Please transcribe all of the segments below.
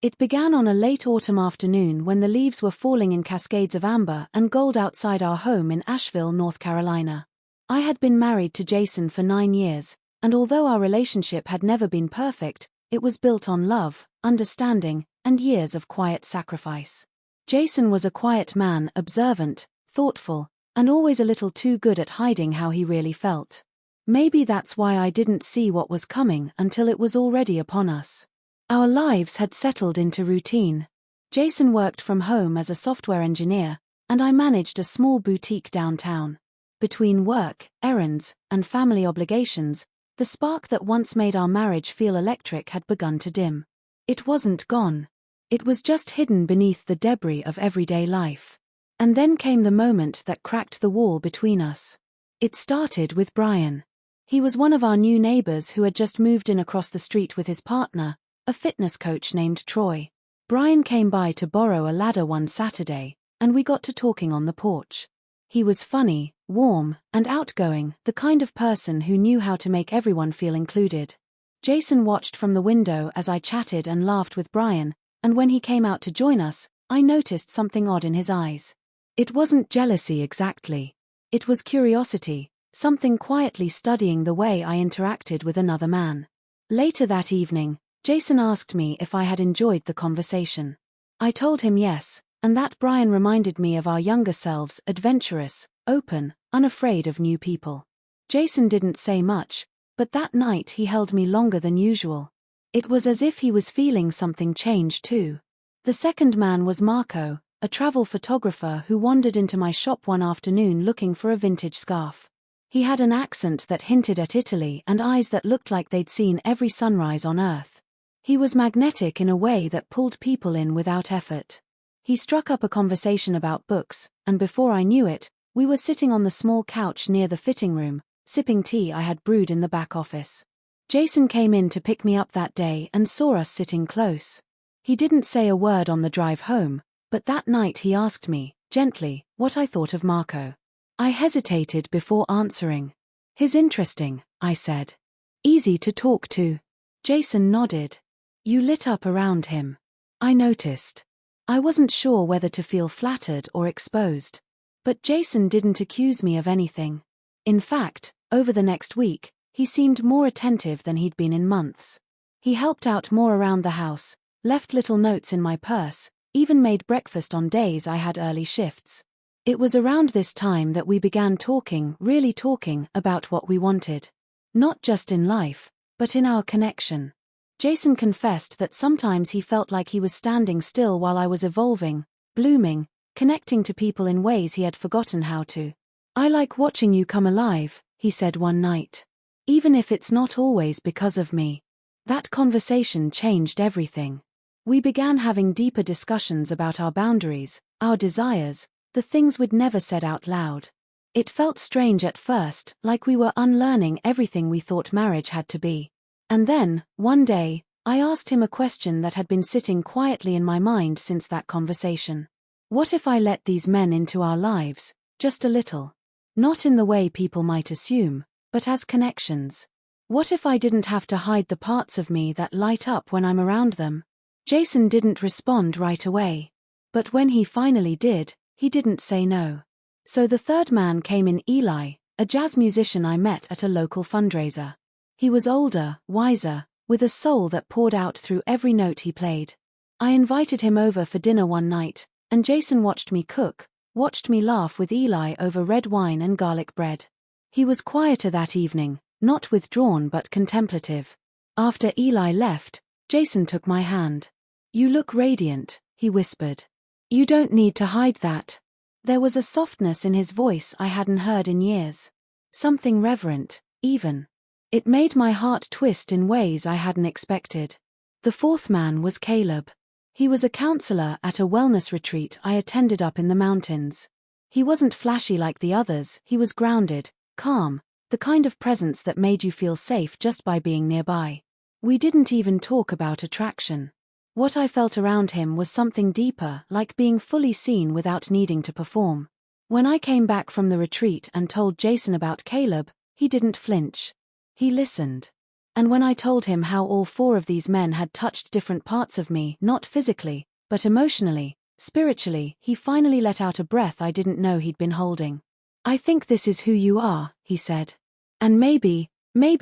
It began on a late autumn afternoon when the leaves were falling in cascades of amber and gold outside our home in Asheville, North Carolina. I had been married to Jason for 9 years, and although our relationship had never been perfect, it was built on love, understanding, and years of quiet sacrifice. Jason was a quiet man, observant, thoughtful, and always a little too good at hiding how he really felt. Maybe that's why I didn't see what was coming until it was already upon us. Our lives had settled into routine. Jason worked from home as a software engineer, and I managed a small boutique downtown. Between work, errands, and family obligations, the spark that once made our marriage feel electric had begun to dim. It wasn't gone. It was just hidden beneath the debris of everyday life. And then came the moment that cracked the wall between us. It started with Brian. He was one of our new neighbors who had just moved in across the street with his partner, a fitness coach named Troy. Brian came by to borrow a ladder one Saturday, and we got to talking on the porch. He was funny, warm, and outgoing, the kind of person who knew how to make everyone feel included. Jason watched from the window as I chatted and laughed with Brian, and when he came out to join us, I noticed something odd in his eyes. It wasn't jealousy exactly. It was curiosity, something quietly studying the way I interacted with another man. Later that evening, Jason asked me if I had enjoyed the conversation. I told him yes, and that Brian reminded me of our younger selves, adventurous, open, unafraid of new people. Jason didn't say much, but that night he held me longer than usual. It was as if he was feeling something change too. The second man was Marco, a travel photographer who wandered into my shop one afternoon looking for a vintage scarf. He had an accent that hinted at Italy and eyes that looked like they'd seen every sunrise on Earth. He was magnetic in a way that pulled people in without effort. He struck up a conversation about books, and before I knew it, we were sitting on the small couch near the fitting room, sipping tea I had brewed in the back office. Jason came in to pick me up that day and saw us sitting close. He didn't say a word on the drive home, but that night he asked me, gently, what I thought of Marco. I hesitated before answering. "He's interesting," I said. "Easy to talk to." Jason nodded. "You lit up around him." I noticed. I wasn't sure whether to feel flattered or exposed. But Jason didn't accuse me of anything. In fact, over the next week, he seemed more attentive than he'd been in months. He helped out more around the house, left little notes in my purse, even made breakfast on days I had early shifts. It was around this time that we began talking, really talking, about what we wanted. Not just in life, but in our connection. Jason confessed that sometimes he felt like he was standing still while I was evolving, blooming, connecting to people in ways he had forgotten how to. "I like watching you come alive," he said one night. "Even if it's not always because of me." That conversation changed everything. We began having deeper discussions about our boundaries, our desires, the things we'd never said out loud. It felt strange at first, like we were unlearning everything we thought marriage had to be. And then, one day, I asked him a question that had been sitting quietly in my mind since that conversation. What if I let these men into our lives, just a little? Not in the way people might assume, but as connections. What if I didn't have to hide the parts of me that light up when I'm around them? Jason didn't respond right away. But when he finally did, he didn't say no. So the third man came in, Eli, a jazz musician I met at a local fundraiser. He was older, wiser, with a soul that poured out through every note he played. I invited him over for dinner one night, and Jason watched me cook, watched me laugh with Eli over red wine and garlic bread. He was quieter that evening, not withdrawn but contemplative. After Eli left, Jason took my hand. "You look radiant," he whispered. "You don't need to hide that." There was a softness in his voice I hadn't heard in years. Something reverent, even. It made my heart twist in ways I hadn't expected. The fourth man was Caleb. He was a counselor at a wellness retreat I attended up in the mountains. He wasn't flashy like the others, he was grounded, calm, the kind of presence that made you feel safe just by being nearby. We didn't even talk about attraction. What I felt around him was something deeper, like being fully seen without needing to perform. When I came back from the retreat and told Jason about Caleb, he didn't flinch. He listened. And when I told him how all 4 of these men had touched different parts of me, not physically, but emotionally, spiritually, he finally let out a breath I didn't know he'd been holding. "I think this is who you are," he said. "And maybe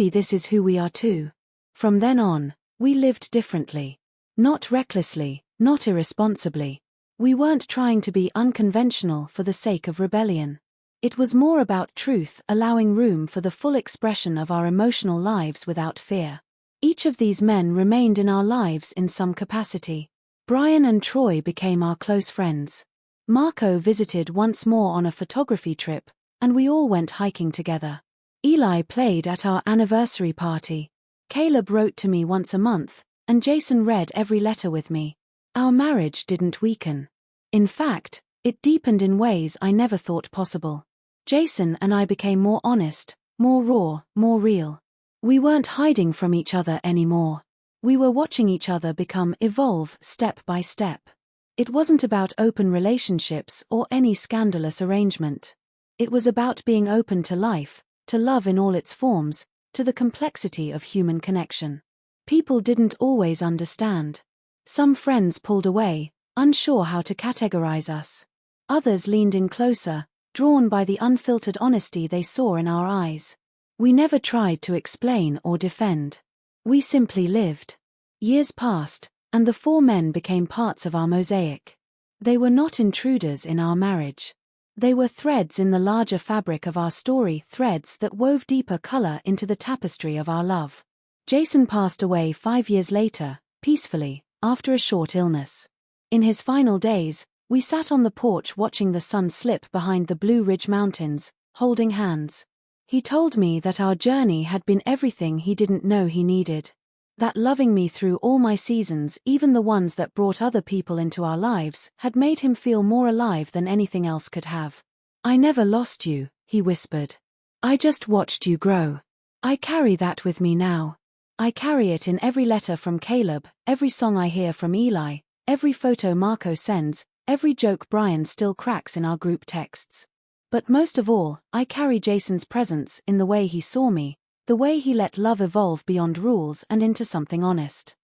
this is who we are too." From then on, we lived differently. Not recklessly, not irresponsibly. We weren't trying to be unconventional for the sake of rebellion. It was more about truth, allowing room for the full expression of our emotional lives without fear. Each of these men remained in our lives in some capacity. Brian and Troy became our close friends. Marco visited once more on a photography trip, and we all went hiking together. Eli played at our anniversary party. Caleb wrote to me once a month, and Jason read every letter with me. Our marriage didn't weaken. In fact, it deepened in ways I never thought possible. Jason and I became more honest, more raw, more real. We weren't hiding from each other anymore. We were watching each other evolve step by step. It wasn't about open relationships or any scandalous arrangement. It was about being open to life, to love in all its forms, to the complexity of human connection. People didn't always understand. Some friends pulled away, unsure how to categorize us. Others leaned in closer, drawn by the unfiltered honesty they saw in our eyes. We never tried to explain or defend. We simply lived. Years passed, and the 4 men became parts of our mosaic. They were not intruders in our marriage. They were threads in the larger fabric of our story, threads that wove deeper color into the tapestry of our love. Jason passed away 5 years later, peacefully, after a short illness. In his final days, we sat on the porch watching the sun slip behind the Blue Ridge Mountains, holding hands. He told me that our journey had been everything he didn't know he needed. That loving me through all my seasons, even the ones that brought other people into our lives, had made him feel more alive than anything else could have. "I never lost you," he whispered. "I just watched you grow. I carry that with me now. I carry it in every letter from Caleb, every song I hear from Eli, every photo Marco sends, every joke Brian still cracks in our group texts. But most of all, I carry Jason's presence in the way he saw me, the way he let love evolve beyond rules and into something honest.